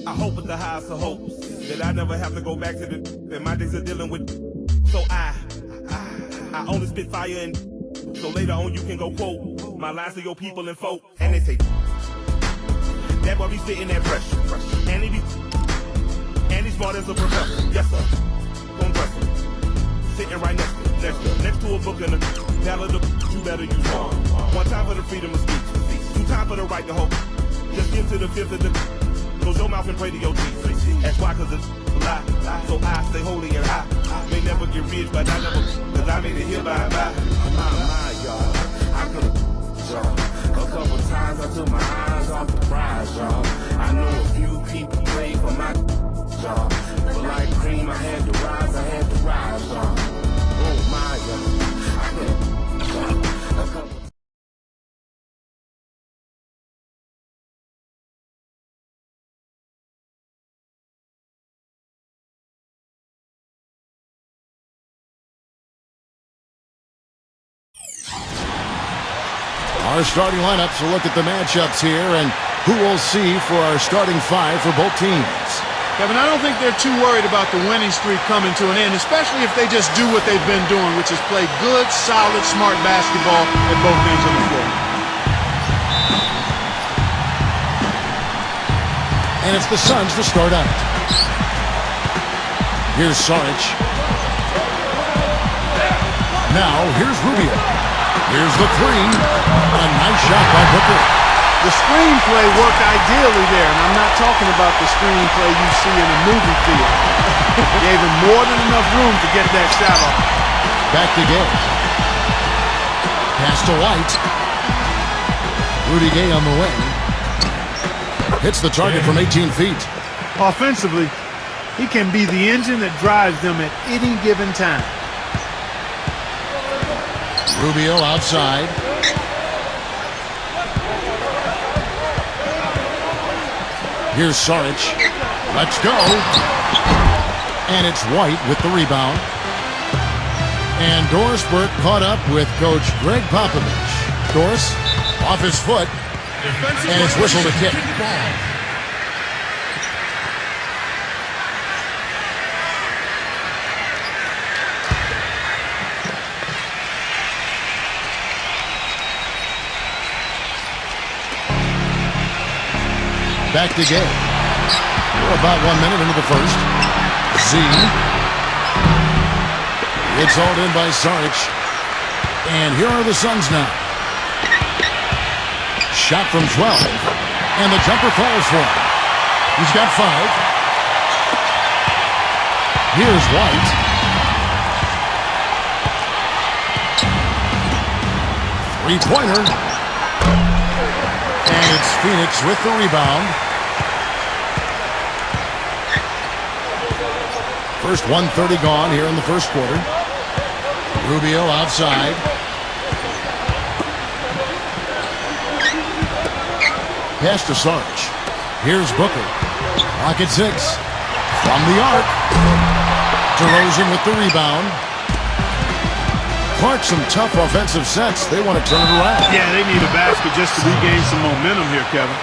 I hope with the highest of hopes that I never have to go back to that my days of dealing with. So I only spit fire and so later on you can go quote my lines to your people and folk. And they say that boy be spitting that pressure. And he's smart as a professor. Yes sir. Gon' dress him. Sitting right next to a book and a ballad of you better use one. One time for the freedom of speech. Two time for the right to hope. Just give to the fifth of the close your mouth and pray to your Jesus. That's why cause it's a lie. So I stay holy and high. May never get rich, but I never cause I made it here by and by. My y'all. I could've y'all. A couple times I took my eyes off the prize, y'all. I know a few people pray for my y'all. But like cream, I had to rise, y'all. Oh my y'all. I could've y'all. A couple. Our starting lineups, a look at the matchups here and who we'll see for our starting five for both teams. Kevin, I don't think they're too worried about the winning streak coming to an end, especially if they just do what they've been doing, which is play good, solid, smart basketball at both ends of the floor. And it's the Suns to start out. Here's Saric. Now, here's Rubio. Here's the three. A nice shot by Booker. The screenplay worked ideally there, and I'm not talking about the screenplay you see in a movie theater. Gave him more than enough room to get that shot off. Back to Gay. Pass to White. Rudy Gay on the wing. Hits the target from 18 feet. Offensively, he can be the engine that drives them at any given time. Rubio outside. Here's Saric. Let's go. And it's White with the rebound. And Doris Burke caught up with Coach Greg Popovich. Doris off his foot. And it's whistled a kick. Back to Gay. We're about 1 minute into the first. Z. It's hauled in by Saric. And here are the Suns now. Shot from 12. And the jumper falls for him. He's got 5. Here's White. Three-pointer. And it's Phoenix with the rebound. First 1:30 gone here in the first quarter. Rubio outside. Pass to Saric. Here's Booker. Rocket 6. From the arc. DeRozan with the rebound. Clark, some tough offensive sets. They want to turn it around. Yeah, they need a basket just to regain some momentum here, Kevin.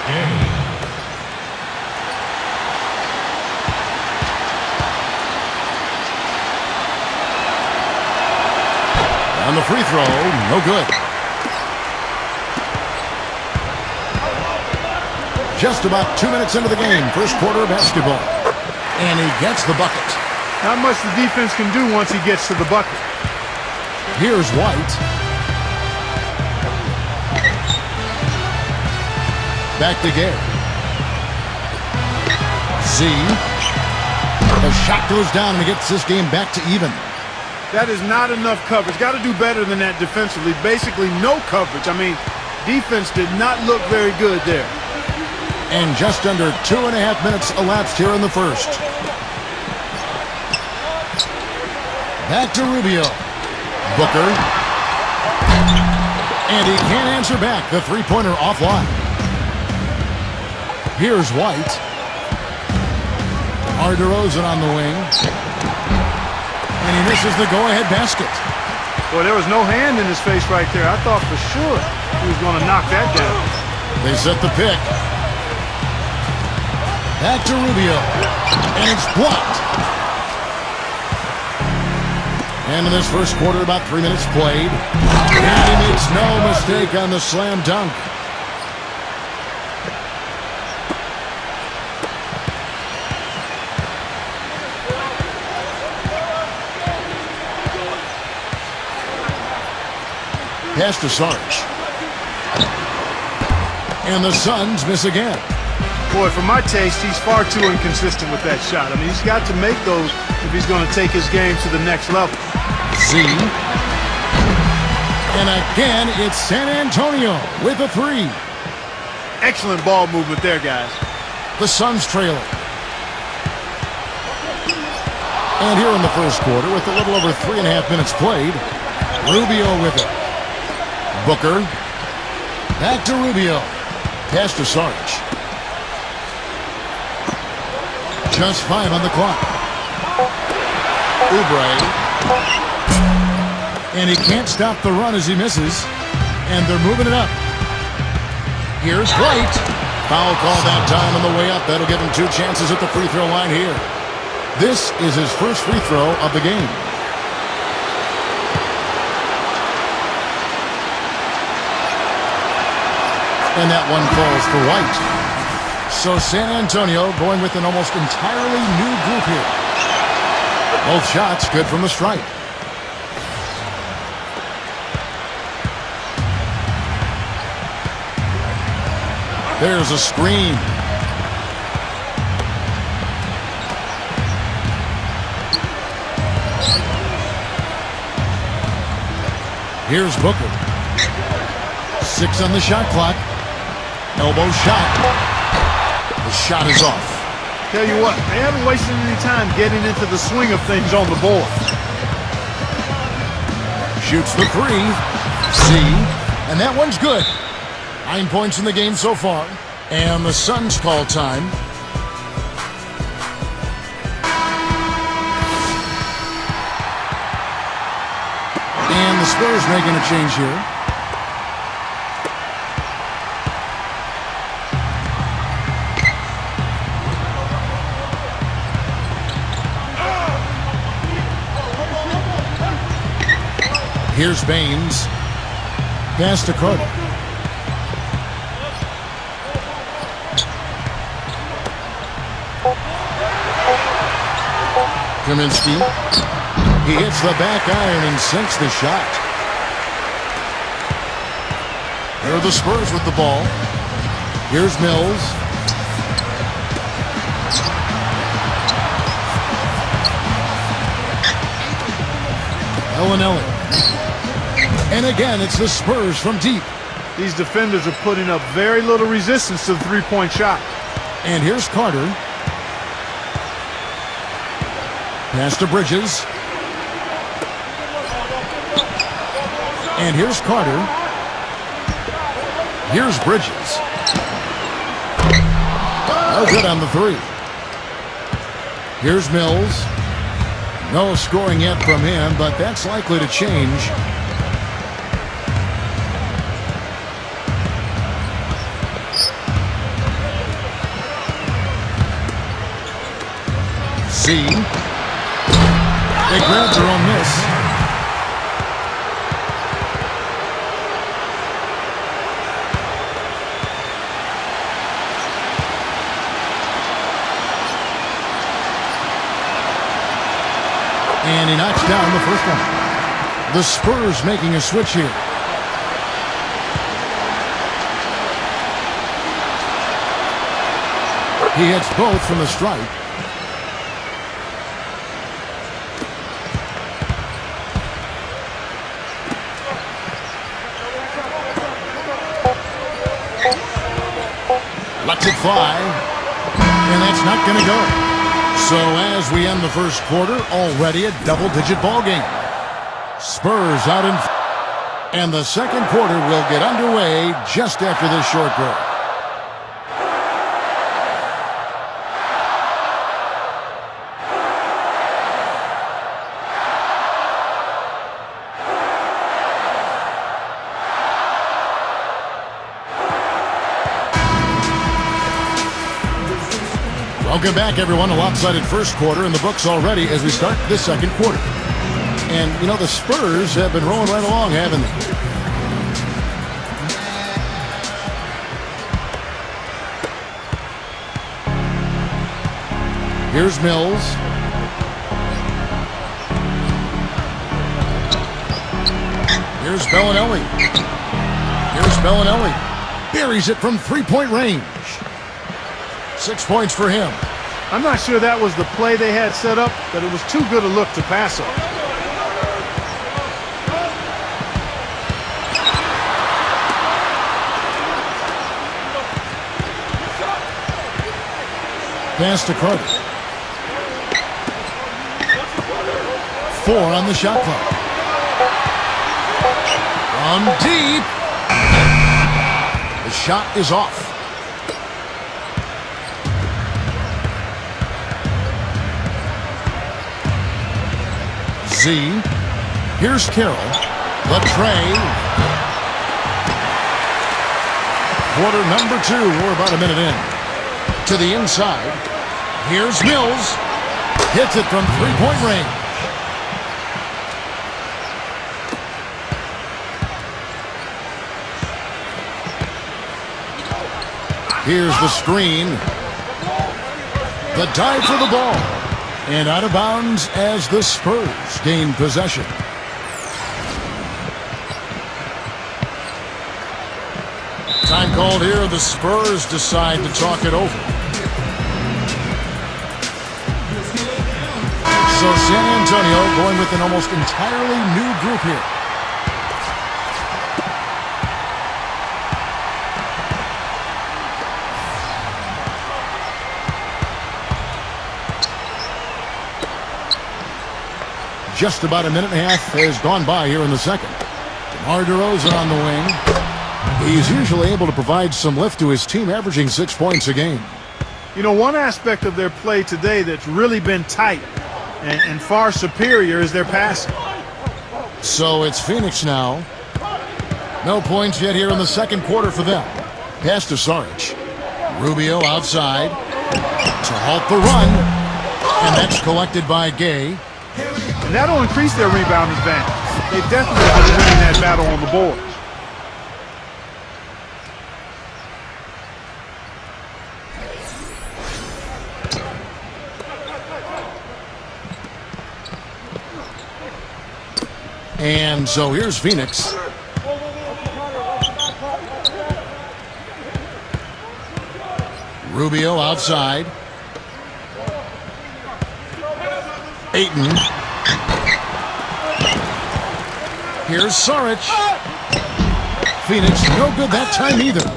And the free throw, no good. Just about 2 minutes into the game, first quarter of basketball. And he gets the bucket. Not much the defense can do once he gets to the bucket. Here's White. Back to Gay. Z. The shot goes down and he gets this game back to even. That is not enough coverage. Got to do better than that defensively. Basically no coverage. I mean, defense did not look very good there. And just under 2.5 minutes elapsed here in the first. Back to Rubio. Booker. And he can't answer back. The three-pointer offline. Here's White. DeRozan on the wing. And he misses the go-ahead basket. Boy, there was no hand in his face right there. I thought for sure he was going to knock that down. They set the pick. Back to Rubio. And it's blocked. And in this first quarter, about 3 minutes played. And he makes no mistake on the slam dunk. Pass to Sarge. And the Suns miss again. Boy, for my taste, he's far too inconsistent with that shot. I mean, he's got to make those if he's going to take his game to the next level. Z. And again, it's San Antonio with a three. Excellent ball movement there, guys. The Suns trail it. And here in the first quarter, with a little over 3.5 minutes played, Rubio with it. Booker. Back to Rubio. Pass to Sarge. Just 5 on the clock. Oubre. And he can't stop the run as he misses. And they're moving it up. Here's White. Foul call that time on the way up. That'll give him 2 chances at the free throw line here. This is his first free throw of the game. And that one falls for White. So San Antonio going with an almost entirely new group here. Both shots good from the stripe. There's a screen. Here's Booker. 6 on the shot clock. Elbow shot. The shot is off. Tell you what, they haven't wasted any time getting into the swing of things on the board. Shoots the three. C. And that one's good. 9 points in the game so far. And the Suns call time. And the Spurs making a change here. Here's Baines. Pass to Carter. Kaminsky. He hits the back iron and sinks the shot. There are the Spurs with the ball. Here's Mills. Ellenelli. And again, it's the Spurs from deep. These defenders are putting up very little resistance to the three-point shot. And here's Carter. Pass to Bridges. And here's Carter. Here's Bridges. Oh, good on the three. Here's Mills. No scoring yet from him, but that's likely to change. C. They grabbed their own miss. And he knocks down the first one. The Spurs making a switch here. He hits both from the stripe. Lets it fly. And that's not going to go. So as we end the first quarter, already a double-digit ball game. Spurs out in and the second quarter will get underway just after this short break. Welcome back, everyone. A lopsided first quarter in the books already as we start this second quarter. And, you know, the Spurs have been rolling right along, haven't they? Here's Mills. Here's Bellinelli. Here's Bellinelli. Buries it from three-point range. 6 points for him. I'm not sure that was the play they had set up, but it was too good a look to pass up. Pass to Carter. 4 on the shot clock. From deep. The shot is off. Z. Here's Carroll. The tray. Quarter number 2. We're about a minute in. To the inside. Here's Mills. Hits it from three-point range. Here's the screen. The dive for the ball. And out of bounds as the Spurs gain possession. Time called here. The Spurs decide to talk it over. So San Antonio going with an almost entirely new group here. Just about a minute and a half has gone by here in the second. DeMar DeRozan on the wing. He's usually able to provide some lift to his team, averaging 6 points a game. You know, one aspect of their play today that's really been tight and far superior is their passing. So it's Phoenix now. No points yet here in the second quarter for them. Pass to Saric. Rubio outside to halt the run. And that's collected by Gay. And that'll increase their rebound advantage. They've definitely been winning that battle on the boards. And so here's Phoenix. Rubio outside. Ayton. Here's Saric. Phoenix no good that time either.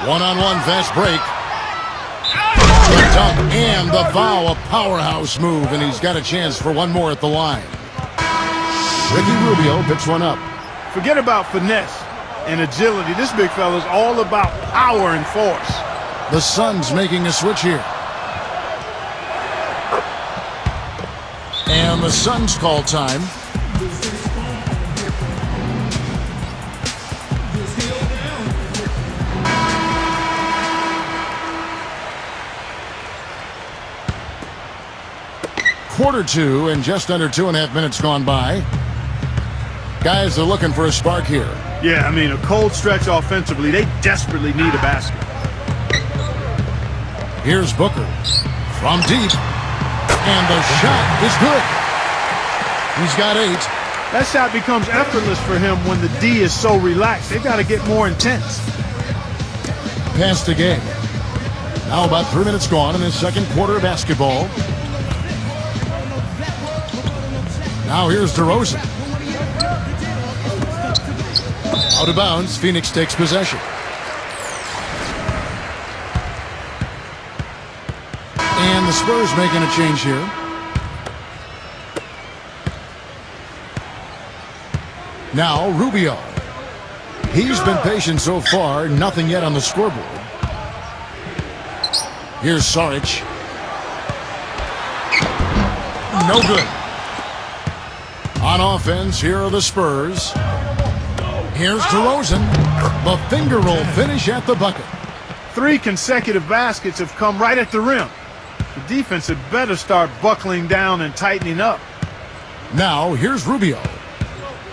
One-on-one fast break. The dunk and the foul, a powerhouse move, and he's got a chance for one more at the line. Ricky Rubio picks one up. Forget about finesse and agility. This big fella's all about power and force. The Suns making a switch here. And the Suns call time. Quarter 2 and just under 2.5 minutes gone by. Guys are looking for a spark here. Yeah, I mean, a cold stretch offensively. They desperately need a basket. Here's Booker from deep. And the shot is good. He's got 8. That shot becomes effortless for him when the D is so relaxed. They've got to get more intense. Pass to Gay. Now about 3 minutes gone in this second quarter of basketball. Now here's DeRozan. Out of bounds, Phoenix takes possession. And the Spurs making a change here. Now Rubio. He's been patient so far, nothing yet on the scoreboard. Here's Saric. No good. On offense, here are the Spurs. Here's DeRozan. The finger roll finish at the bucket. 3 consecutive baskets have come right at the rim. The defense had better start buckling down and tightening up. Now, here's Rubio.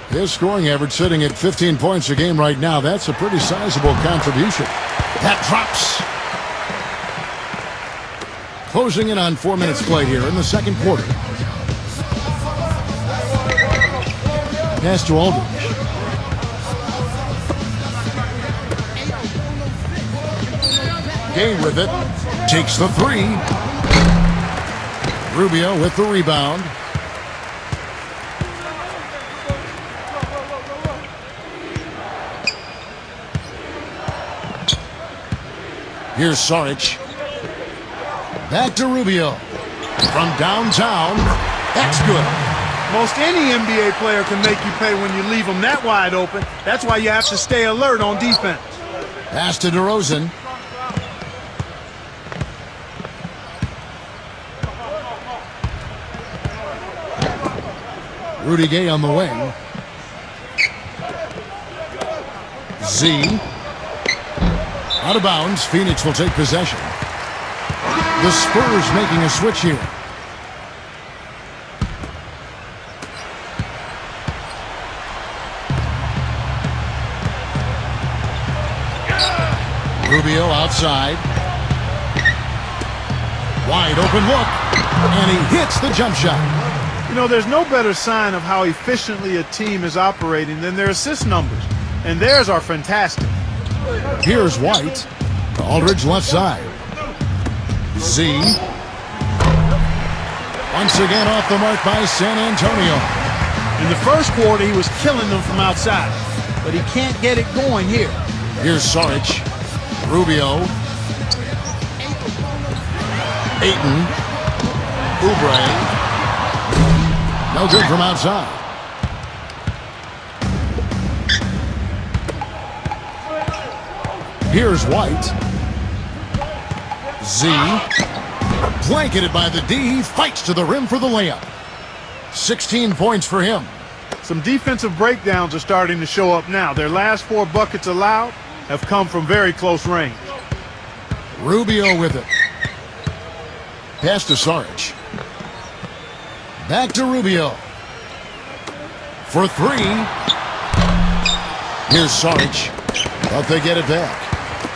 His scoring average sitting at 15 points a game right now. That's a pretty sizable contribution. That drops. Closing in on 4 minutes played here in the second quarter. Pass to Aldridge. Gay with it. Takes the 3. Rubio with the rebound. Here's Saric. Back to Rubio. From downtown. That's good. Most any NBA player can make you pay when you leave them that wide open. That's why you have to stay alert on defense. Pass to DeRozan. Rudy Gay on the wing. Z. Out of bounds. Phoenix will take possession. The Spurs making a switch here. Rubio outside. Wide open look. And he hits the jump shot. You know, there's no better sign of how efficiently a team is operating than their assist numbers. And theirs are fantastic. Here's White. Aldridge left side. Z. Once again off the mark by San Antonio. In the first quarter, he was killing them from outside. But he can't get it going here. Here's Saric. Rubio. Ayton. Oubre. No good from outside. Here's White. Z. Blanketed by the D. He fights to the rim for the layup. 16 points for him. Some defensive breakdowns are starting to show up now. Their last 4 buckets allowed have come from very close range. Rubio with it. Pass to Saric. Back to Rubio. For 3. Here's Saric. But they get it back.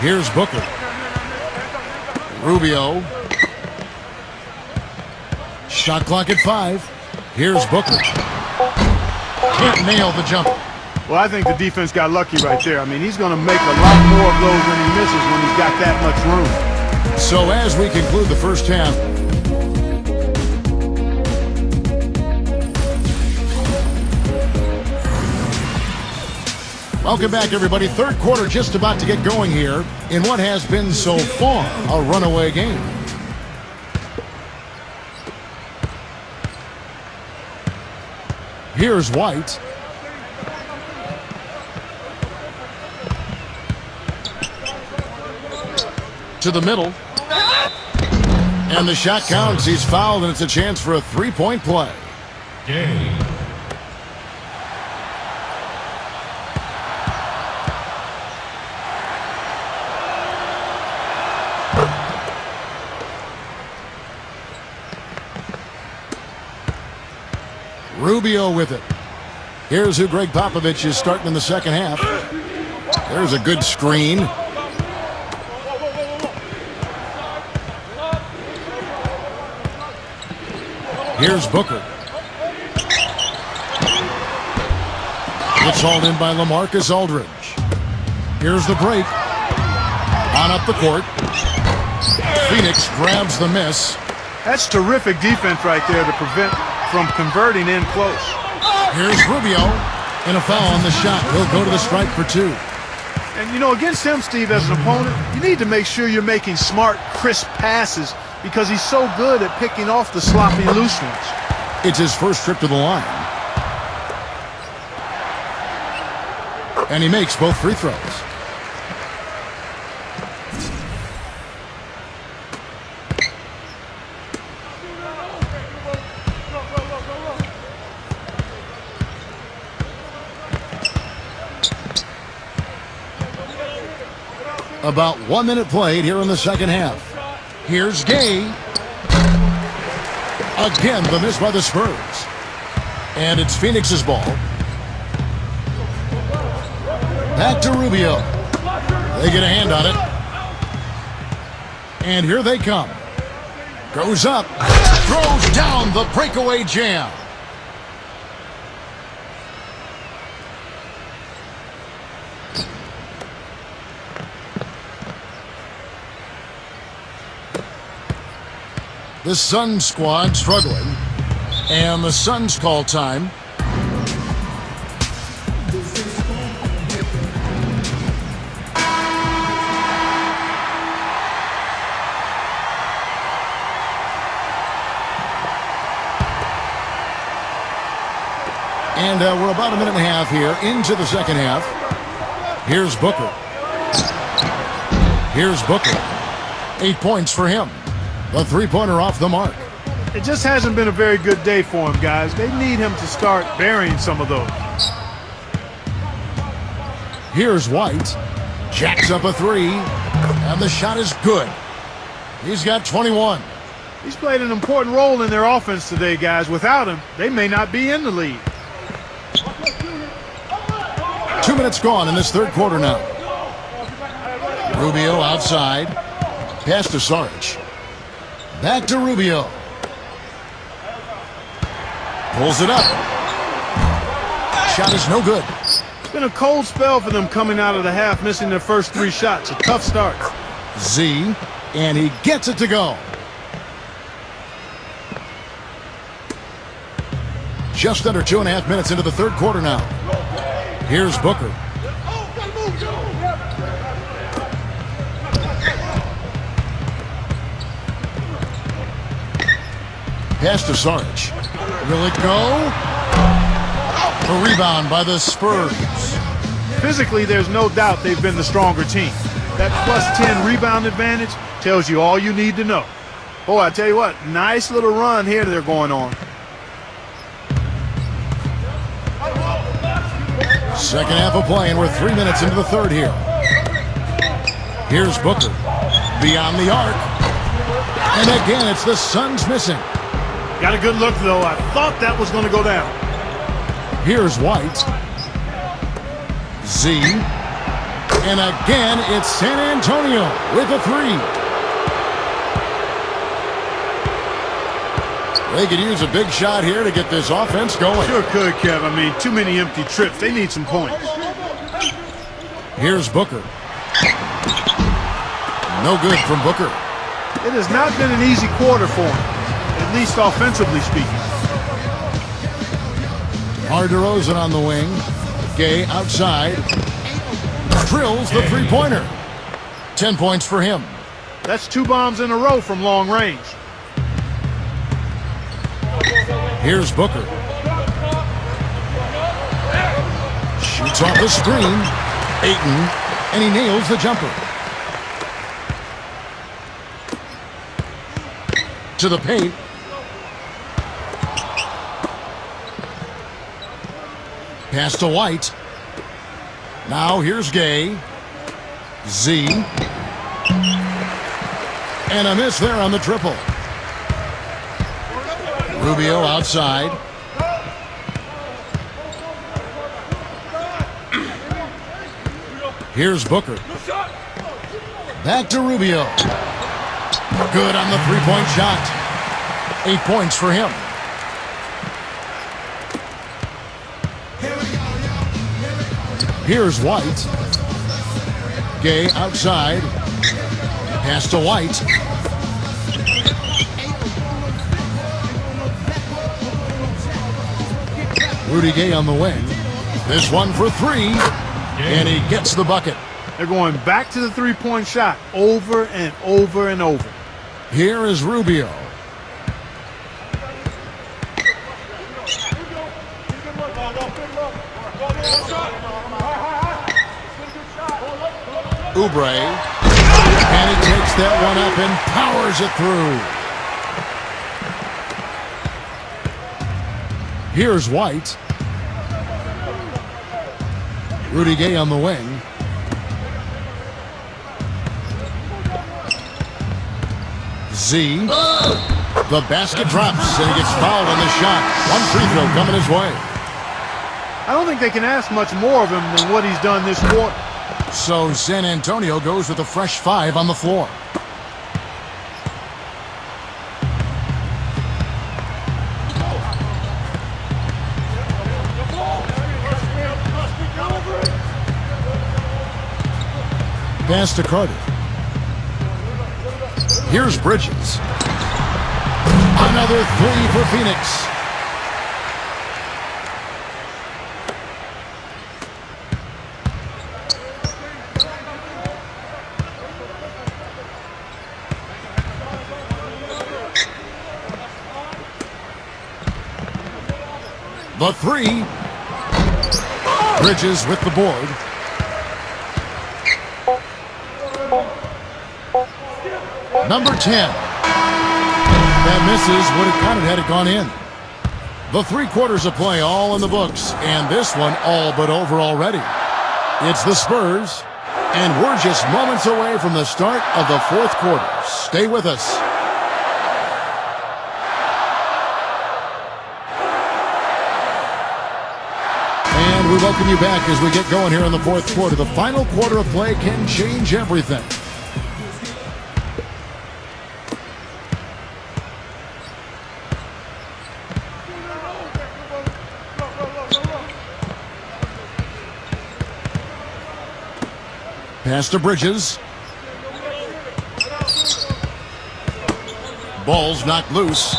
Here's Booker. Rubio. Shot clock at 5. Here's Booker. Can't nail the jumper. Well, I think the defense got lucky right there. I mean, he's going to make a lot more of those when he misses when he's got that much room. So as we conclude the first half, welcome back, everybody. Third quarter just about to get going here in what has been so far a runaway game. Here's White. To the middle. And the shot counts. He's fouled, and it's a chance for a 3-point play. Game. Rubio with it. Here's who Greg Popovich is starting in the second half. There's a good screen. Here's Booker. It's hauled in by LaMarcus Aldridge. Here's the break. On up the court. Phoenix grabs the miss. That's terrific defense right there to prevent from converting in close. Here's Rubio. And a foul on the shot. He'll go to the stripe for 2. And, you know, against him, Steve, as an opponent, you need to make sure you're making smart, crisp passes because he's so good at picking off the sloppy loose ones. It's his first trip to the line. And he makes both free throws. About 1 minute played here in the second half. Here's Gay. Again, the miss by the Spurs. And it's Phoenix's ball. Back to Rubio. They get a hand on it. And here they come. Goes up. Throws down the breakaway jam. The Suns squad struggling. And the Suns call time. And we're about a minute and a half here into the second half. Here's Booker. Here's Booker. 8 points for him. The three-pointer off the mark. It just hasn't been a very good day for him, guys. They need him to start burying some of those. Here's White. Jacks up a three. And the shot is good. He's got 21. He's played an important role in their offense today, guys. Without him, they may not be in the lead. 2 minutes gone in this third quarter now. Rubio outside. Pass to Saric. Back to Rubio. Pulls it up. Shot is no good. It's been a cold spell for them coming out of the half, missing their first 3 shots. A tough start. Z, and he gets it to go. Just under 2.5 minutes into the third quarter now. Here's Booker. Pass to Saric. Will it go? A rebound by the Spurs. Physically, there's no doubt they've been the stronger team. That plus 10 rebound advantage tells you all you need to know. Boy, I tell you what, nice little run here they're going on. Second half of play, and we're 3 minutes into the third here. Here's Booker. Beyond the arc. And again, it's the Suns missing. Got a good look, though. I thought that was going to go down. Here's White. Z. And again, it's San Antonio with a three. They could use a big shot here to get this offense going. Sure could, Kev. I mean, too many empty trips. They need some points. Here's Booker. No good from Booker. It has not been an easy quarter for him, at least offensively speaking. DeRozan on the wing. Gay outside. Drills the three-pointer. 10 points for him. That's 2 bombs in a row from long range. Here's Booker. Shoots off the screen. Ayton, and he nails the jumper. To the paint. Pass to White. Now here's Gay. Z. And a miss there on the triple. Rubio outside. Here's Booker. Back to Rubio. Good on the three-point shot. 8 points for him. Here's White. Gay outside. Pass to White. Rudy Gay on the wing. This one for three. And he gets the bucket. They're going back to the three-point shot over and over and over. Here is Rubio. Oubre. And he takes that one up and powers it through. Here's White. Rudy Gay on the wing. Z. The basket drops, and he gets fouled on the shot. One free throw coming his way. I don't think they can ask much more of him than what he's done this quarter. So San Antonio goes with a fresh 5 on the floor. Pass to Carter. Here's Bridges. Another 3 for Phoenix. The 3. Bridges with the board. Number 10. That misses. Would have counted had it gone in. The 3 quarters of play all in the books, and this one all but over already. It's the Spurs, and we're just moments away from the start of the 4th quarter. Stay with us. And we welcome you back as we get going here in the 4th quarter. The final quarter of play can change everything. Pass to Bridges. Ball's knocked loose.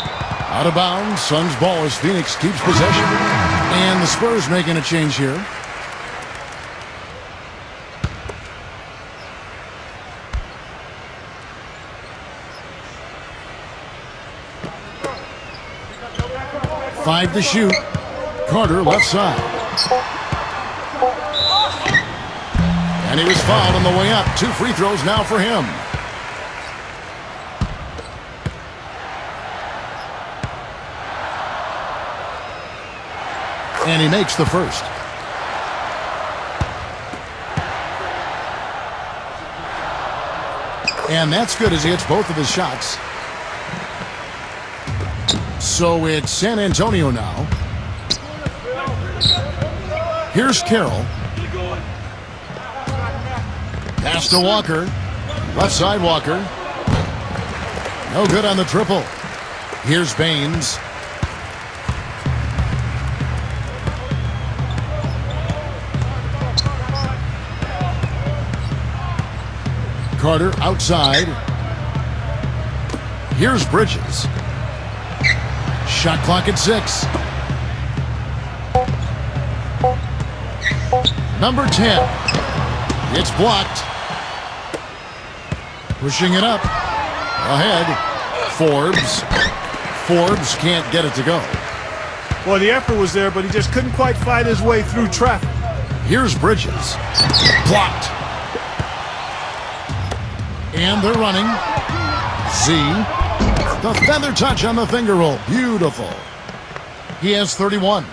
Out of bounds. Suns ball as Phoenix keeps possession. And the Spurs making a change here. Five to shoot. Carter left side. And he was fouled on the way up. 2 free throws now for him. And he makes the first. And that's good as he hits both of his shots. So it's San Antonio now. Here's Carroll. Pass to Walker. Left side Walker. No good on the triple. Here's Baines. Carter outside. Here's Bridges. Shot clock at 6. Number 10. It's blocked. Pushing it up. Ahead. Forbes can't get it to go. Well, the effort was there, but he just couldn't quite fight his way through traffic. Here's Bridges. Blocked. And they're running. Z. The feather touch on the finger roll. Beautiful. He has 31.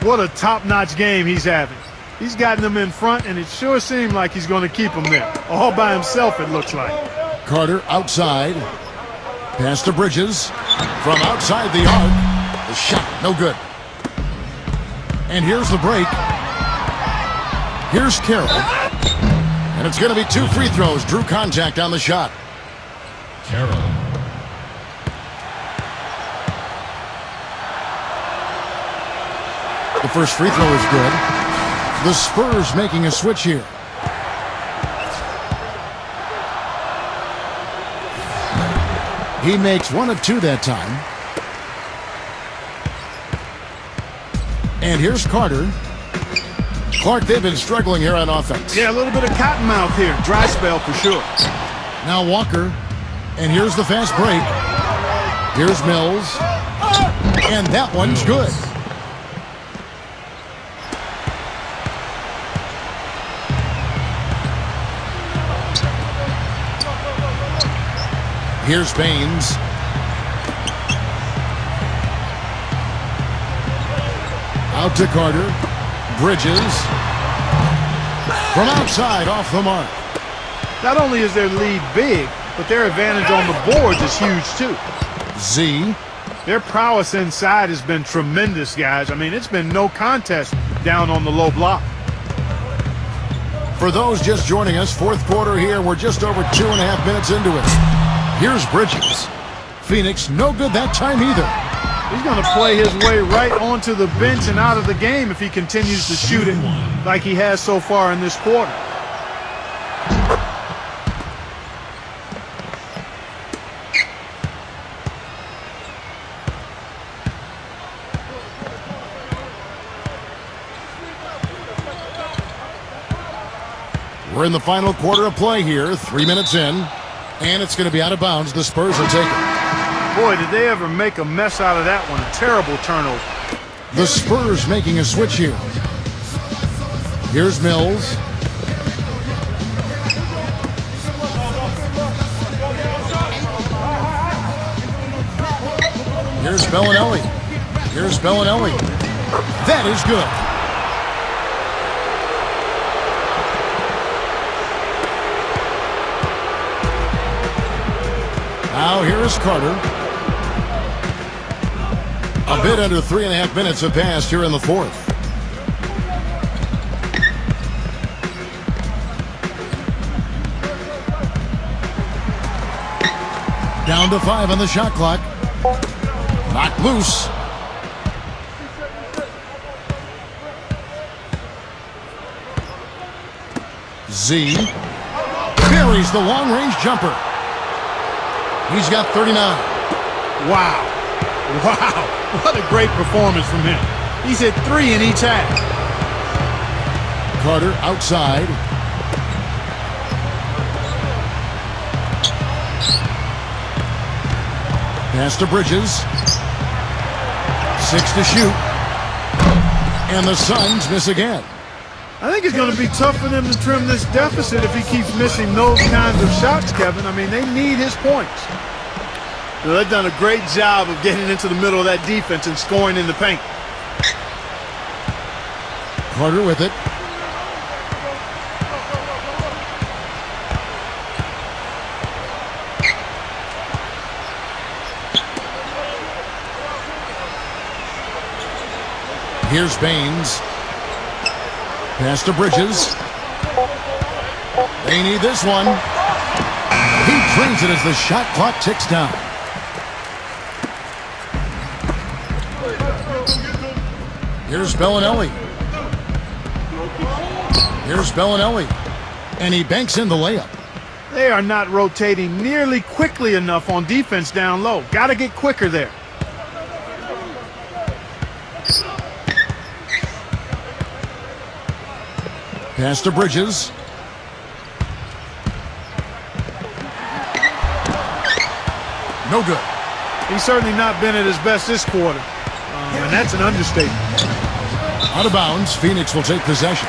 What a top-notch game he's having. He's gotten them in front, and it sure seemed like he's going to keep them there. All by himself, it looks like. Carter outside. Pass to Bridges. From outside the arc. The shot, no good. And here's the break. Here's Carroll. And it's going to be 2 free throws. Drew contact on the shot. Carroll. The first free throw is good. The Spurs making a switch here. He makes 1 of 2 that time. And here's Carter. Clark, they've been struggling here on offense. Yeah, a little bit of cottonmouth here. Dry spell for sure. Now Walker. And here's the fast break. Here's Mills. And that one's good. Here's Baines. Out to Carter. Bridges. From outside, off the mark. Not only is their lead big, but their advantage on the boards is huge too. Z. Their prowess inside has been tremendous, guys. I mean, it's been no contest down on the low block. For those just joining us, fourth quarter here. We're just over 2.5 minutes into it. Here's Bridges. Phoenix, no good that time either. He's going to play his way right onto the bench and out of the game if he continues to shoot it like he has so far in this quarter. We're in the final quarter of play here, 3 minutes in, and it's going to be out of bounds. The Spurs will take it. Boy, did they ever make a mess out of that one. A terrible turnover. The Spurs making a switch here. Here's Mills. Here's Bellinelli. Here's Bellinelli. That is good. Now here is Carter. A bit under 3.5 minutes have passed here in the fourth. Down to 5 on the shot clock. Knocked loose. Z buries the long-range jumper. He's got 39. Wow. Wow. What a great performance from him. He's hit 3 in each half. Carter outside. Pass to Bridges. 6 to shoot. And the Suns miss again. I think it's going to be tough for them to trim this deficit if he keeps missing those kinds of shots, Kevin. I mean, they need his points. You know, they've done a great job of getting into the middle of that defense and scoring in the paint. Carter with it. Here's Baines. Pass to Bridges. They need this one. He drains it as the shot clock ticks down. Here's Bellinelli. Here's Bellinelli. And he banks in the layup. They are not rotating nearly quickly enough on defense down low. Got to get quicker there. Pass to Bridges. No good. He's certainly not been at his best this quarter. And that's an understatement. Out of bounds, Phoenix will take possession.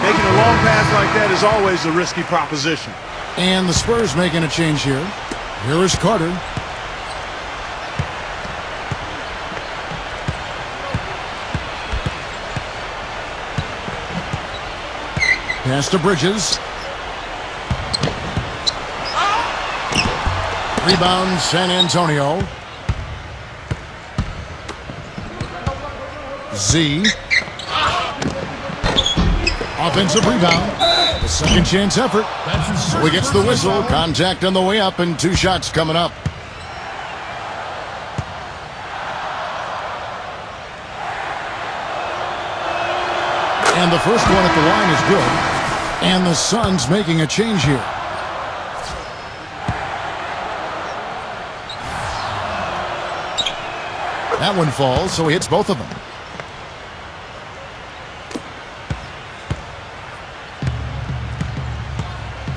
Making a long pass like that is always a risky proposition. And the Spurs making a change here. Here is Carter. Pass to Bridges. Rebound, San Antonio. Z. Offensive rebound. A second chance effort. So he gets the whistle. Contact on the way up and 2 shots coming up. And the first one at the line is good. And the Suns making a change here. That one falls, so he hits both of them.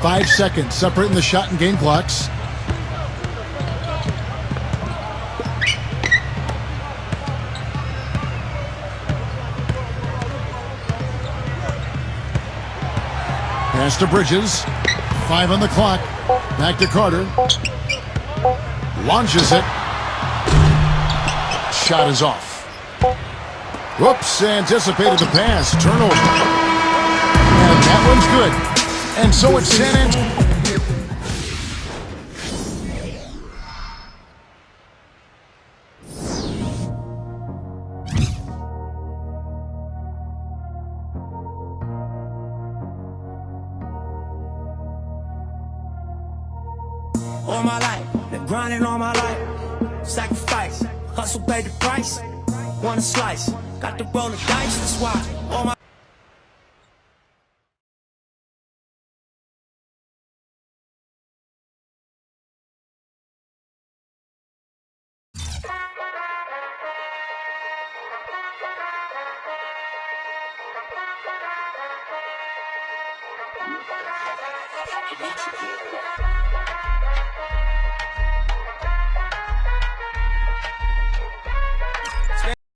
Five seconds separating the shot and game clocks. Pass to Bridges. 5 on the clock. Back to Carter. Launches it. Shot is off. Whoops, anticipated the pass. Turnover. And that one's good. And so it's San Antonio. all my life, been grinding all my life. Sacrifice, hustle paid the price. Want a slice, got to roll the dice, that's why all my